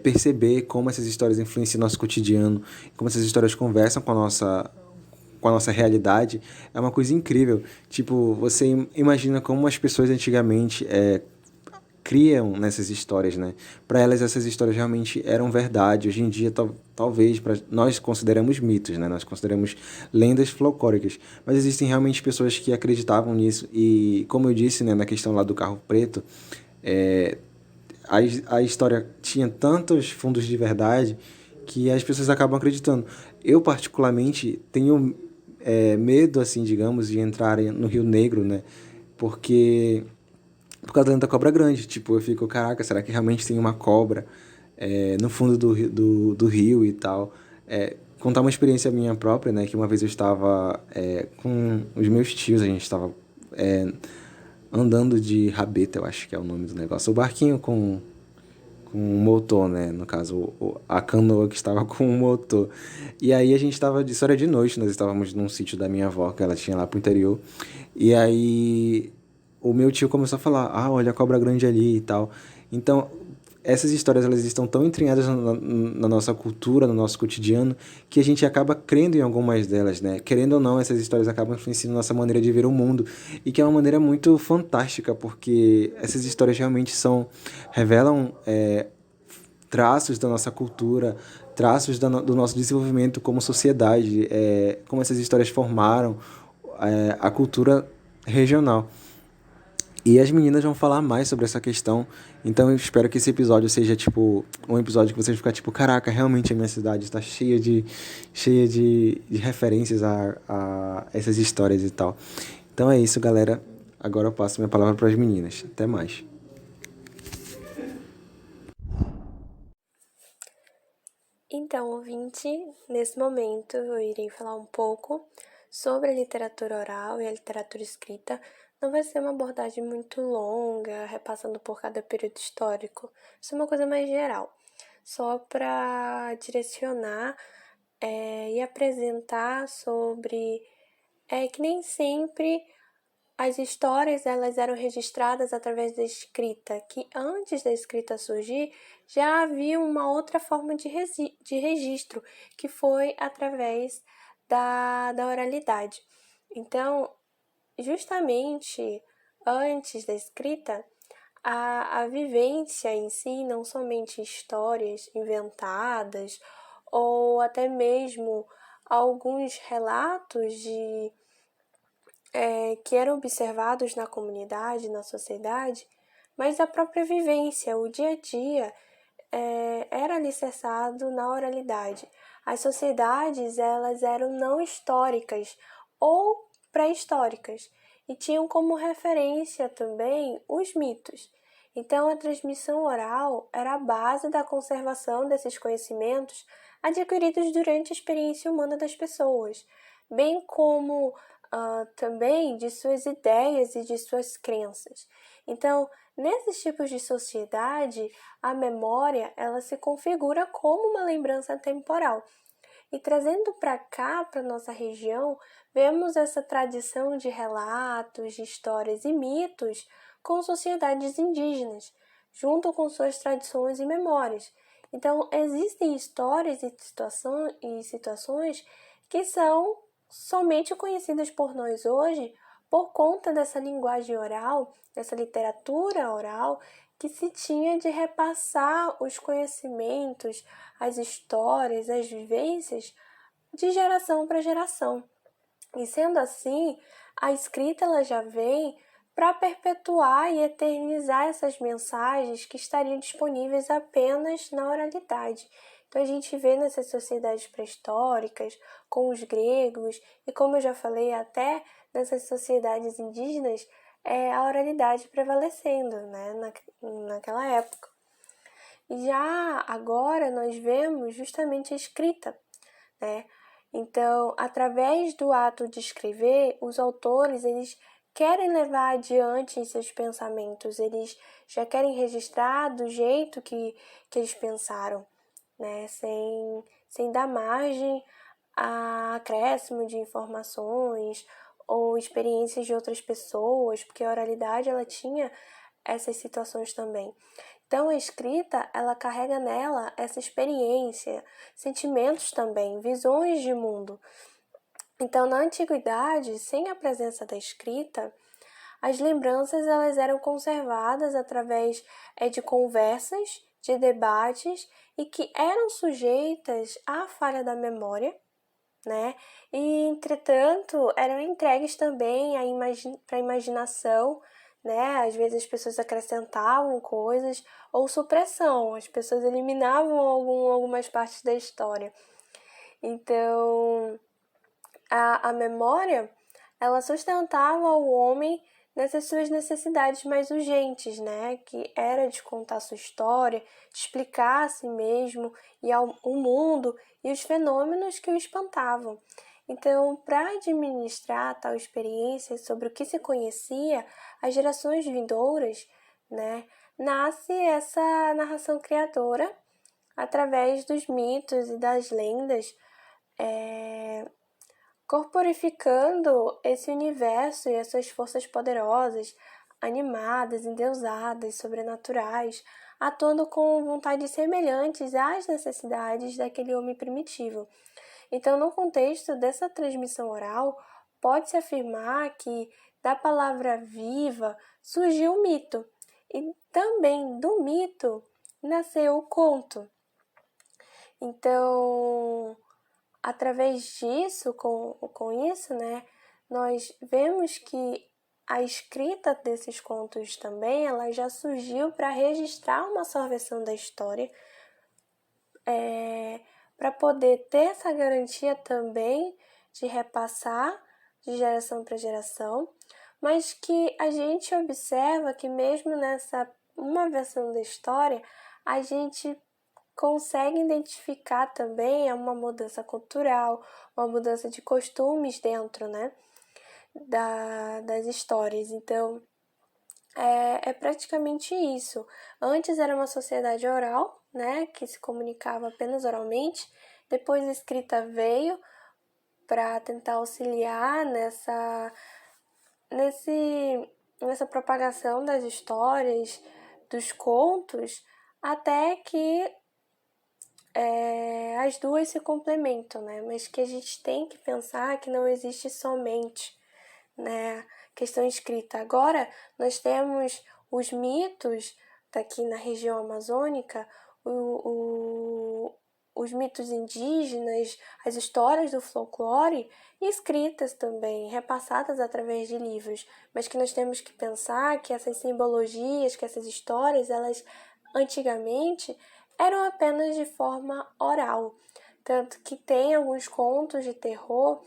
perceber como essas histórias influenciam o nosso cotidiano, como essas histórias conversam com a nossa realidade, é uma coisa incrível. Tipo, você imagina como as pessoas antigamente criam nessas histórias, né? Para elas essas histórias realmente eram verdade. Hoje em dia talvez nós consideramos mitos, né? Nós consideramos lendas folclóricas, mas existem realmente pessoas que acreditavam nisso e, como eu disse, né, na questão lá do carro preto, é, a história tinha tantos fundos de verdade que as pessoas acabam acreditando. Eu particularmente tenho medo, assim, digamos, de entrar no Rio Negro, né? Porque por causa da cobra grande. Tipo, eu fico, caraca, será que realmente tem uma cobra no fundo do rio e tal? Contar uma experiência minha própria, né? Que uma vez eu estava com os meus tios, a gente estava andando de rabeta, eu acho que é o nome do negócio. O barquinho com um motor, né? No caso, a canoa que estava com um motor. E aí a gente estava, isso era de noite, nós estávamos num sítio da minha avó, que ela tinha lá pro interior. E aí o meu tio começou a falar, olha a cobra grande ali e tal. Então, essas histórias, elas estão tão entranhadas na nossa cultura, no nosso cotidiano, que a gente acaba crendo em algumas delas, né? Querendo ou não, essas histórias acabam influenciando a nossa maneira de ver o mundo, e que é uma maneira muito fantástica, porque essas histórias realmente revelam traços da nossa cultura, traços do nosso desenvolvimento como sociedade, como essas histórias formaram a cultura regional. E as meninas vão falar mais sobre essa questão. Então eu espero que esse episódio seja, tipo, um episódio que vocês ficar tipo, caraca, realmente a minha cidade está cheia de referências a essas histórias e tal. Então é isso, galera. Agora eu passo minha palavra para as meninas. Até mais. Então, ouvinte, nesse momento eu irei falar um pouco sobre a literatura oral e a literatura escrita. Não vai ser uma abordagem muito longa, repassando por cada período histórico. Isso é uma coisa mais geral, só para direcionar e apresentar sobre que nem sempre as histórias elas eram registradas através da escrita, que antes da escrita surgir já havia uma outra forma de registro, que foi através da oralidade. Então, justamente antes da escrita, a vivência em si, não somente histórias inventadas, ou até mesmo alguns relatos que eram observados na comunidade, na sociedade, mas a própria vivência, o dia a dia, era alicerçado na oralidade. As sociedades elas eram não históricas ou pré-históricas e tinham como referência também os mitos. Então, a transmissão oral era a base da conservação desses conhecimentos adquiridos durante a experiência humana das pessoas, bem como também de suas ideias e de suas crenças. Então, nesses tipos de sociedade, a memória ela se configura como uma lembrança temporal. E trazendo para cá, para nossa região, vemos essa tradição de relatos, de histórias e mitos com sociedades indígenas, junto com suas tradições e memórias. Então, existem histórias e situações que são somente conhecidas por nós hoje por conta dessa linguagem oral, dessa literatura oral, que se tinha de repassar os conhecimentos, as histórias, as vivências de geração para geração. E sendo assim, a escrita ela já vem para perpetuar e eternizar essas mensagens que estariam disponíveis apenas na oralidade. Então a gente vê nessas sociedades pré-históricas, com os gregos, e como eu já falei, até nessas sociedades indígenas, a oralidade prevalecendo, né, naquela época. E já agora nós vemos justamente a escrita, né? Então, através do ato de escrever, os autores eles querem levar adiante seus pensamentos, eles já querem registrar do jeito que eles pensaram, né? Sem dar margem a acréscimo de informações ou experiências de outras pessoas, porque a oralidade ela tinha essas situações também. Então, a escrita, ela carrega nela essa experiência, sentimentos também, visões de mundo. Então, na antiguidade, sem a presença da escrita, as lembranças elas eram conservadas através de conversas, de debates e que eram sujeitas à falha da memória, né? E, entretanto, eram entregues também para a imaginação, né? Às vezes as pessoas acrescentavam coisas ou supressão, as pessoas eliminavam algumas partes da história. Então, a memória, ela sustentava o homem nessas suas necessidades mais urgentes, né? Que era de contar sua história, de explicar a si mesmo e o mundo e os fenômenos que o espantavam. Então, para administrar tal experiência sobre o que se conhecia, as gerações vindouras, né, nasce essa narração criadora através dos mitos e das lendas, corporificando esse universo e essas forças poderosas, animadas, endeusadas, sobrenaturais, atuando com vontades semelhantes às necessidades daquele homem primitivo. Então, no contexto dessa transmissão oral, pode-se afirmar que da palavra viva surgiu o mito, e também do mito nasceu o conto. Então, através disso, com isso, né, nós vemos que a escrita desses contos também, ela já surgiu para registrar uma só versão da história, para poder ter essa garantia também de repassar de geração para geração, mas que a gente observa que mesmo nessa uma versão da história, a gente consegue identificar também uma mudança cultural, uma mudança de costumes dentro, né, das histórias. Então, é praticamente isso. Antes era uma sociedade oral, né, que se comunicava apenas oralmente. Depois a escrita veio para tentar auxiliar nessa propagação das histórias, dos contos, até que as duas se complementam, né? Mas que a gente tem que pensar que não existe somente, né, questão escrita. Agora nós temos os mitos daqui na região amazônica, os mitos indígenas, as histórias do folclore, escritas também, repassadas através de livros, mas que nós temos que pensar que essas simbologias, que essas histórias, elas antigamente eram apenas de forma oral. Tanto que tem alguns contos de terror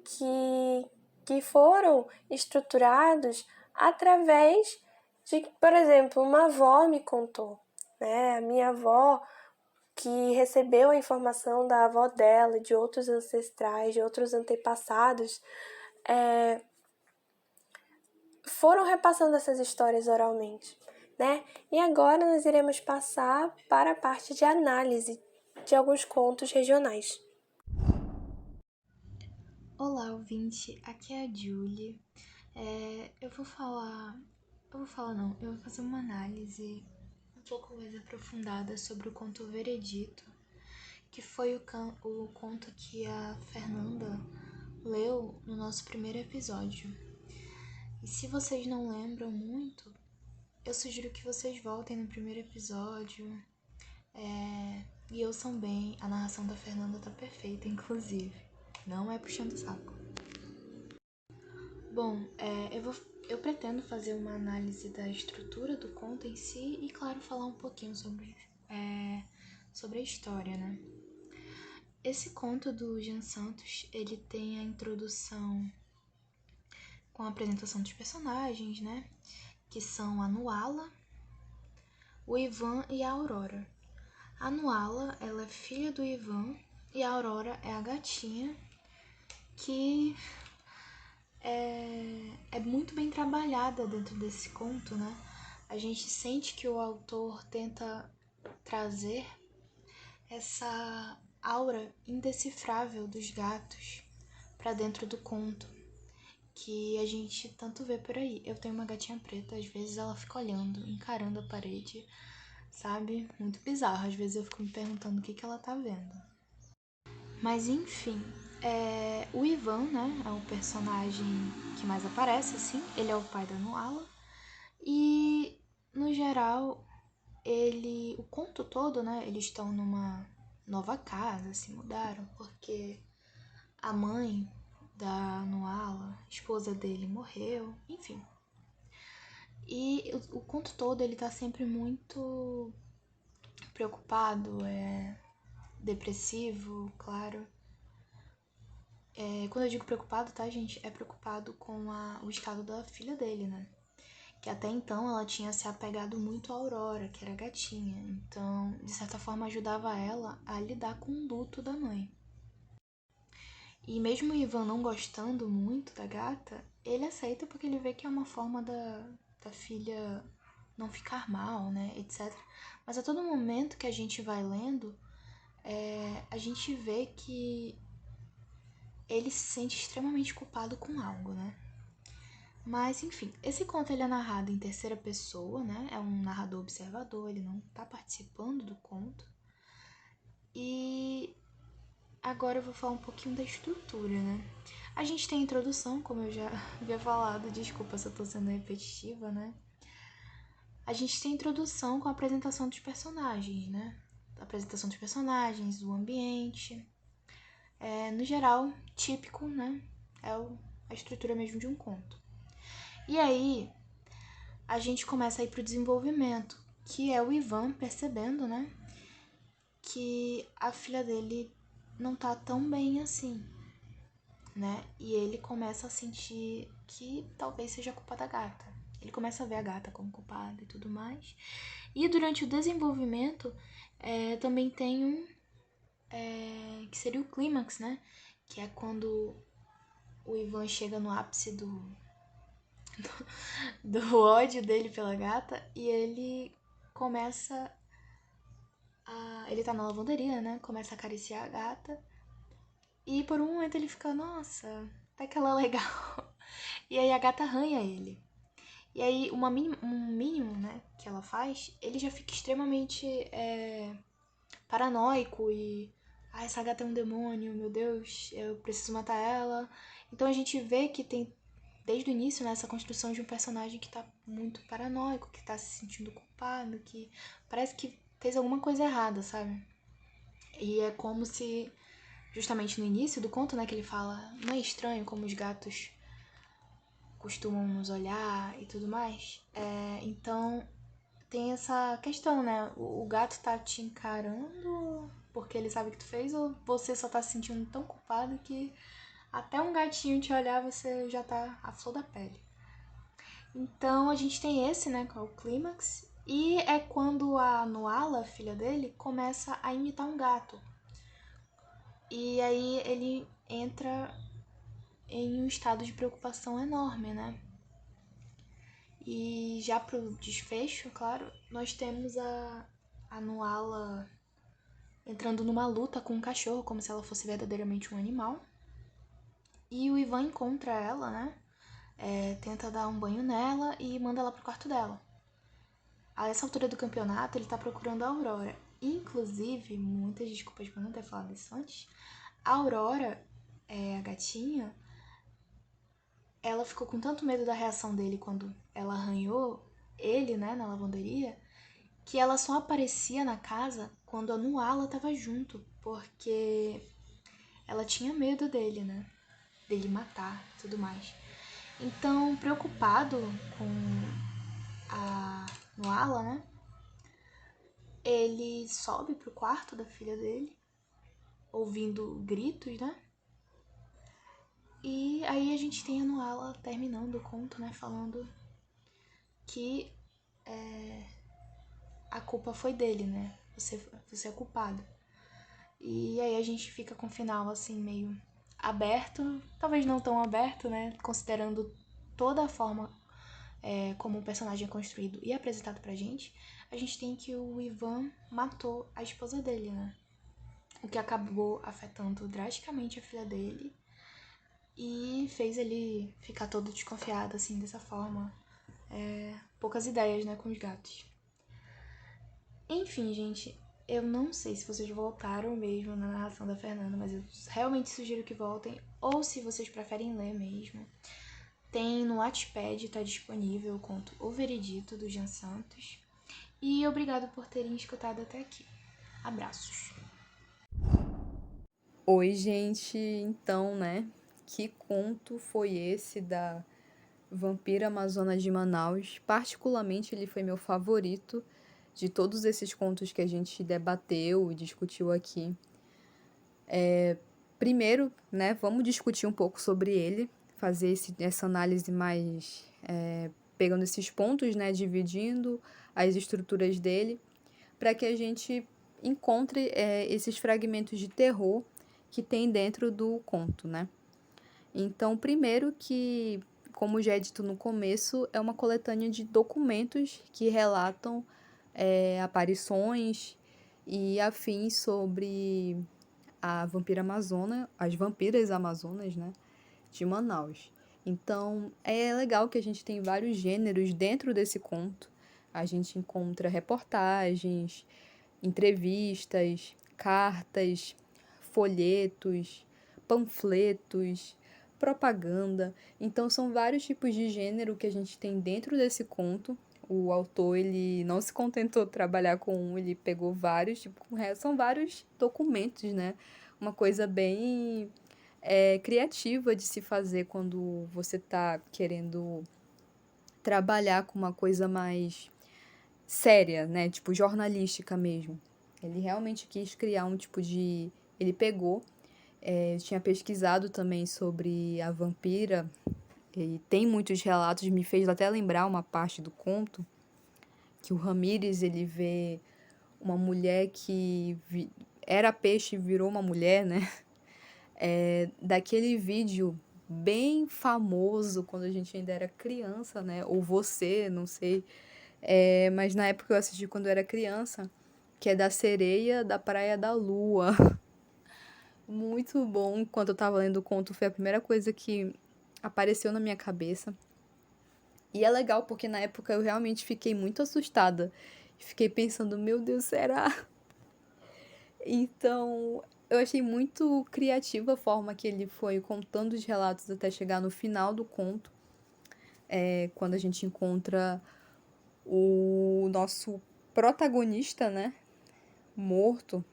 que foram estruturados através de, por exemplo, uma avó me contou, né? A minha avó, que recebeu a informação da avó dela, de outros ancestrais, de outros antepassados, foram repassando essas histórias oralmente, né? E agora nós iremos passar para a parte de análise de alguns contos regionais. Olá, ouvinte, aqui é a Julie. Eu vou falar não, eu vou fazer uma análise um pouco mais aprofundada sobre o conto Veredito, que foi o conto que a Fernanda leu no nosso primeiro episódio. E se vocês não lembram muito, eu sugiro que vocês voltem no primeiro episódio e ouçam bem. A narração da Fernanda tá perfeita, inclusive. Não é puxando o saco. Bom, eu pretendo fazer uma análise da estrutura do conto em si e, claro, falar um pouquinho sobre a história, né? Esse conto do Jean Santos, ele tem a introdução com a apresentação dos personagens, né? Que são a Nuala, o Ivan e a Aurora. A Nuala, ela é filha do Ivan e a Aurora é a gatinha que é muito bem trabalhada dentro desse conto, né? A gente sente que o autor tenta trazer essa aura indecifrável dos gatos para dentro do conto, que a gente tanto vê por aí. Eu tenho uma gatinha preta, às vezes ela fica olhando, encarando a parede, sabe? Muito bizarro, às vezes eu fico me perguntando o que ela tá vendo. Mas enfim, o Ivan, né, é o personagem que mais aparece, assim. Ele é o pai da Nuala. E, no geral, o conto todo, né, eles estão numa nova casa, se mudaram, porque a mãe da Nuala, esposa dele, morreu, enfim. E o conto todo, ele tá sempre muito preocupado, depressivo, claro. Quando eu digo preocupado, tá, gente? É preocupado com o estado da filha dele, né? Que até então ela tinha se apegado muito à Aurora, que era a gatinha. Então, de certa forma, ajudava ela a lidar com o luto da mãe. E mesmo o Ivan não gostando muito da gata, ele aceita porque ele vê que é uma forma da filha não ficar mal, né, etc. Mas a todo momento que a gente vai lendo, a gente vê que ele se sente extremamente culpado com algo, né? Mas, enfim, esse conto ele é narrado em terceira pessoa, né? É um narrador observador, ele não tá participando do conto. E agora eu vou falar um pouquinho da estrutura, né? A gente tem a introdução, como eu já havia falado, desculpa se eu tô sendo repetitiva, né? A gente tem a introdução com a apresentação dos personagens, né? A apresentação dos personagens, do ambiente. No geral, típico, né? É a estrutura mesmo de um conto. E aí, a gente começa a ir pro desenvolvimento, que é o Ivan percebendo, né? Que a filha dele não tá tão bem assim, né? E ele começa a sentir que talvez seja culpa da gata. Ele começa a ver a gata como culpada e tudo mais. E durante o desenvolvimento, também tem um que seria o clímax, né? Que é quando o Ivan chega no ápice do ódio dele pela gata e ele começa ele tá na lavanderia, né? Começa a acariciar a gata e por um momento ele fica, nossa, até que ela é legal. E aí a gata arranha ele. E aí um mínimo, né, que ela faz, ele já fica extremamente paranoico e essa gata é um demônio, meu Deus, eu preciso matar ela. Então a gente vê que tem desde o início, né, essa construção de um personagem que tá muito paranoico, que tá se sentindo culpado, que parece que fez alguma coisa errada, sabe? E é como se, justamente no início do conto, né, que ele fala, não é estranho como os gatos costumam nos olhar e tudo mais? Então tem essa questão, né? O gato tá te encarando porque ele sabe que tu fez ou você só tá se sentindo tão culpado que até um gatinho te olhar você já tá à flor da pele. Então a gente tem esse, né, que é o clímax, e é quando a Nuala, filha dele, começa a imitar um gato. E aí ele entra em um estado de preocupação enorme, né? E já pro desfecho, claro, nós temos a Nuala entrando numa luta com um cachorro, como se ela fosse verdadeiramente um animal. E o Ivan encontra ela, né? Tenta dar um banho nela e manda ela pro quarto dela. A essa altura do campeonato, ele tá procurando a Aurora. Inclusive, muitas desculpas por não ter falado isso antes, a Aurora, a gatinha, ela ficou com tanto medo da reação dele quando ela arranhou ele, né, na lavanderia, que ela só aparecia na casa quando a Nuala tava junto, porque ela tinha medo dele, né, dele matar e tudo mais. Então, preocupado com a Nuala, né, ele sobe pro quarto da filha dele, ouvindo gritos, né, e aí a gente tem a Nuala terminando o conto, né, falando que a culpa foi dele, né? Você é culpado. E aí a gente fica com o final assim meio aberto, talvez não tão aberto, né? Considerando toda a forma como o personagem é construído e apresentado pra gente, a gente tem que o Ivan matou a esposa dele, né? O que acabou afetando drasticamente a filha dele e fez ele ficar todo desconfiado, assim, dessa forma. Poucas ideias, né, com os gatos. Enfim, gente, eu não sei se vocês voltaram mesmo na narração da Fernanda, mas eu realmente sugiro que voltem, ou se vocês preferem ler mesmo. Tem no Wattpad, tá disponível o conto O Veredito, do Jean Santos. E obrigado por terem escutado até aqui. Abraços. Oi, gente. Então, né? Que conto foi esse da Vampira Amazona de Manaus? Particularmente, ele foi meu favorito de todos esses contos que a gente debateu e discutiu aqui. Primeiro, né, vamos discutir um pouco sobre ele, fazer essa análise mais pegando esses pontos, né, dividindo as estruturas dele, para que a gente encontre esses fragmentos de terror que tem dentro do conto, né? Então, primeiro que, como já é dito no começo, é uma coletânea de documentos que relatam aparições e afins sobre a vampira amazona, as vampiras amazonas, né, de Manaus. Então, é legal que a gente tem vários gêneros dentro desse conto. A gente encontra reportagens, entrevistas, cartas, folhetos, panfletos, propaganda. Então, são vários tipos de gênero que a gente tem dentro desse conto. O autor, ele não se contentou de trabalhar com um, ele pegou vários, tipo, são vários documentos, né? Uma coisa bem criativa de se fazer quando você tá querendo trabalhar com uma coisa mais séria, né? Tipo, jornalística mesmo. Ele realmente quis criar um tipo de... Ele pegou, tinha pesquisado também sobre a vampira E tem muitos relatos, me fez até lembrar uma parte do conto, que o Ramírez, ele vê uma mulher que era peixe e virou uma mulher, né? Daquele vídeo bem famoso quando a gente ainda era criança, né? Ou você, não sei. Mas na época eu assisti quando eu era criança, que é da sereia da Praia da Lua. Muito bom. Quando eu tava lendo o conto, foi a primeira coisa que apareceu na minha cabeça. E é legal porque na época eu realmente fiquei muito assustada. Fiquei pensando, meu Deus, será? Então, eu achei muito criativa a forma que ele foi contando os relatos até chegar no final do conto, quando a gente encontra o nosso protagonista, né, morto.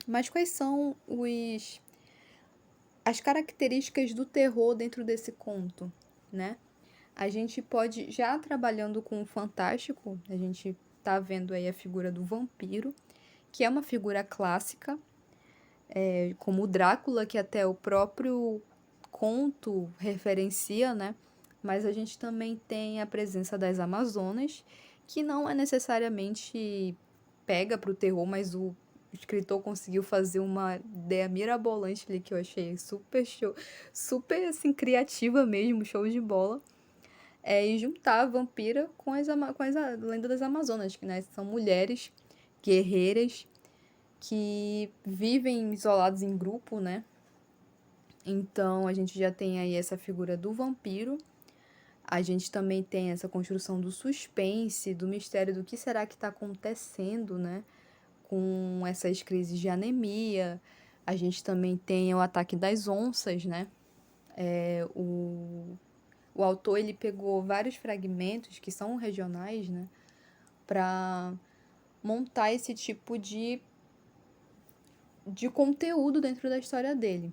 Mas quais são as características do terror dentro desse conto, né? A gente pode, já trabalhando com o fantástico, a gente tá vendo aí a figura do vampiro, que é uma figura clássica, como o Drácula, que até o próprio conto referencia, né? Mas a gente também tem a presença das Amazonas, que não é necessariamente pega para o terror, mas o escritor conseguiu fazer uma ideia mirabolante ali que eu achei super show, super assim criativa mesmo, show de bola. E juntar a vampira com a lenda das Amazonas, que, né, são mulheres guerreiras que vivem isolados em grupo, né? Então a gente já tem aí essa figura do vampiro. A gente também tem essa construção do suspense, do mistério do que será que está acontecendo, né? Com essas crises de anemia. A gente também tem o ataque das onças, né? O autor ele pegou vários fragmentos que são regionais, né? Para montar esse tipo de conteúdo dentro da história dele.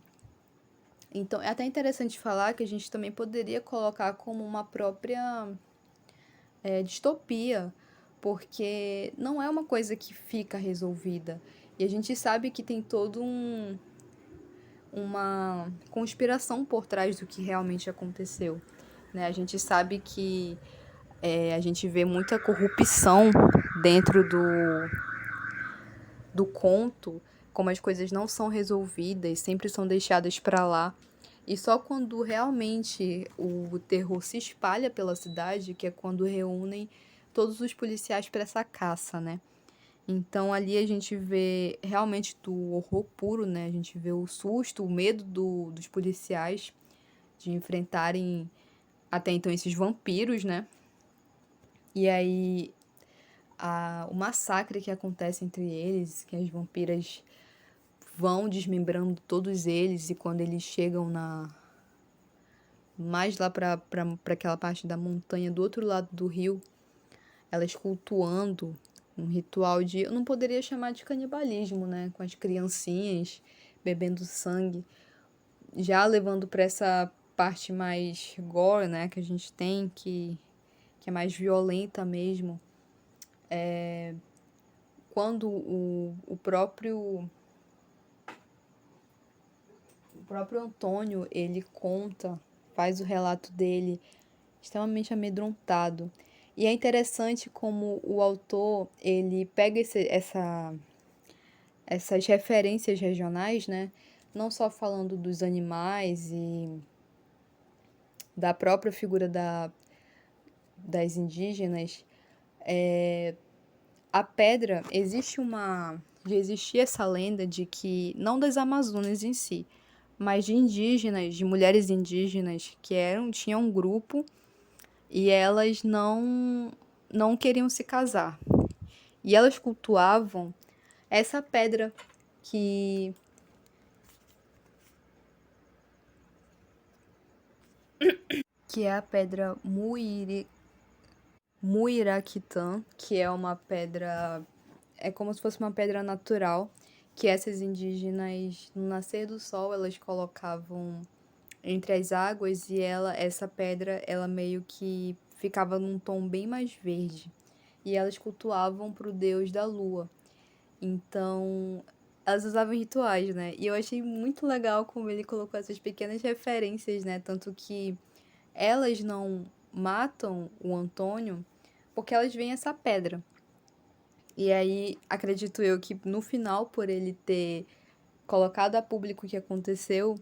Então, é até interessante falar que a gente também poderia colocar como uma própria distopia, porque não é uma coisa que fica resolvida. E a gente sabe que tem todo uma conspiração por trás do que realmente aconteceu, né? A gente sabe que a gente vê muita corrupção dentro do conto, como as coisas não são resolvidas, sempre são deixadas para lá. E só quando realmente o terror se espalha pela cidade, que é quando reúnem todos os policiais para essa caça, né? Então ali a gente vê realmente do horror puro, né? A gente vê o susto, o medo dos policiais de enfrentarem até então esses vampiros, né? E aí o massacre que acontece entre eles, que as vampiras vão desmembrando todos eles, e quando eles chegam mais lá para aquela parte da montanha do outro lado do rio, elas cultuando um ritual de, eu não poderia chamar de canibalismo, né, com as criancinhas bebendo sangue, já levando para essa parte mais gore, né, que a gente tem, que é mais violenta mesmo. Quando o próprio Antônio, ele conta, faz o relato dele extremamente amedrontado. E é interessante como o autor, ele pega essas referências regionais, né? Não só falando dos animais e da própria figura das indígenas. A pedra, já existia essa lenda de que, não das Amazonas em si, mas de indígenas, de mulheres indígenas que tinham um grupo e elas não queriam se casar. E elas cultuavam essa pedra que é a pedra Muiraquitã, que é uma pedra, é como se fosse uma pedra natural, que essas indígenas, no nascer do sol, elas colocavam entre as águas, e essa pedra, ela meio que ficava num tom bem mais verde. E elas cultuavam para o deus da lua. Então, elas usavam rituais, né? E eu achei muito legal como ele colocou essas pequenas referências, né? Tanto que elas não matam o Antônio porque elas veem essa pedra. E aí, acredito eu que no final, por ele ter colocado a público o que aconteceu,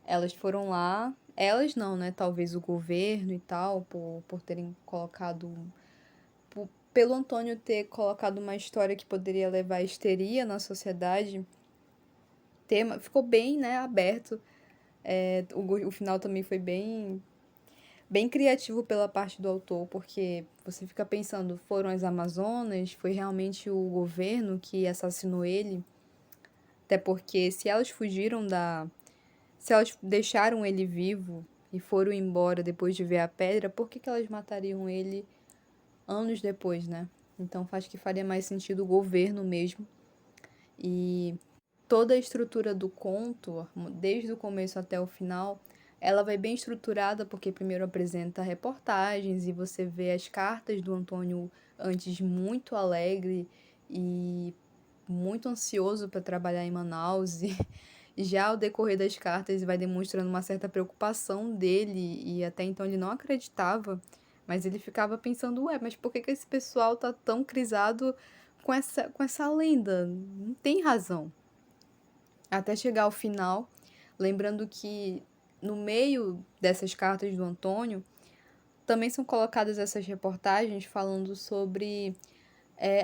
elas foram lá, elas não, né? Talvez o governo e tal, por terem colocado. Pelo Antônio ter colocado uma história que poderia levar à histeria na sociedade, ficou bem, né, aberto. O final também foi bem criativo pela parte do autor, porque você fica pensando, foram as Amazonas? Foi realmente o governo que assassinou ele? Até porque se elas fugiram se elas deixaram ele vivo e foram embora depois de ver a pedra, por que elas matariam ele anos depois, né? Então acho que faria mais sentido o governo mesmo. E toda a estrutura do conto, desde o começo até o final, ela vai bem estruturada porque primeiro apresenta reportagens e você vê as cartas do Antônio antes muito alegre e muito ansioso para trabalhar em Manaus e já ao decorrer das cartas vai demonstrando uma certa preocupação dele e até então ele não acreditava, mas ele ficava pensando, ué, mas por que esse pessoal tá tão crisado com essa lenda? Não tem razão. Até chegar ao final, lembrando que no meio dessas cartas do Antônio, também são colocadas essas reportagens falando sobre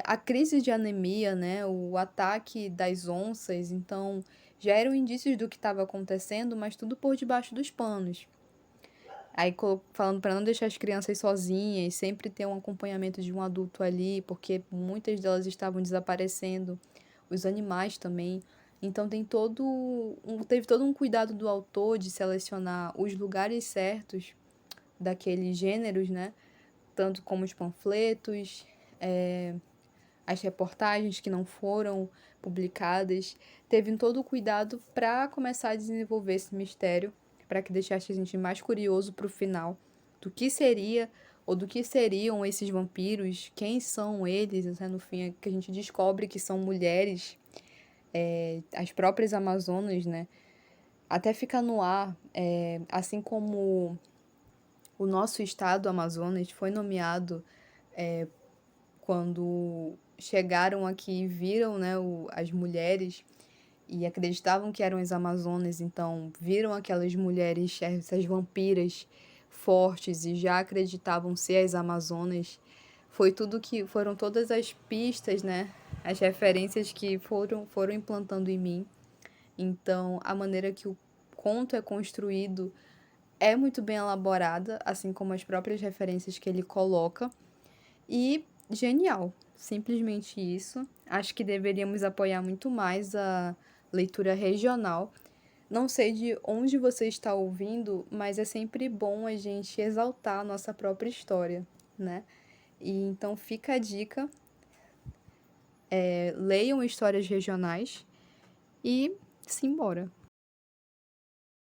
a crise de anemia, né, o ataque das onças, então já eram indícios do que estava acontecendo, mas tudo por debaixo dos panos. Aí falando para não deixar as crianças sozinhas, sempre ter um acompanhamento de um adulto ali, porque muitas delas estavam desaparecendo, os animais também. Então teve todo um cuidado do autor de selecionar os lugares certos daqueles gêneros, né? Tanto como os panfletos, as reportagens que não foram publicadas. Teve todo o cuidado para começar a desenvolver esse mistério, para que deixasse a gente mais curioso para o final do que seria ou do que seriam esses vampiros, quem são eles, né? No fim é que a gente descobre que são mulheres, as próprias Amazonas, né? Até fica no ar, assim como o nosso estado, Amazonas, foi nomeado quando chegaram aqui e viram, né, as mulheres e acreditavam que eram as Amazonas, então viram aquelas mulheres, essas vampiras fortes e já acreditavam ser as Amazonas. Foram todas as pistas, né, as referências que foram implantando em mim. Então, a maneira que o conto é construído é muito bem elaborada, assim como as próprias referências que ele coloca. E genial, simplesmente isso. Acho que deveríamos apoiar muito mais a leitura regional. Não sei de onde você está ouvindo, mas é sempre bom a gente exaltar a nossa própria história, né? E então fica a dica, leiam histórias regionais e simbora.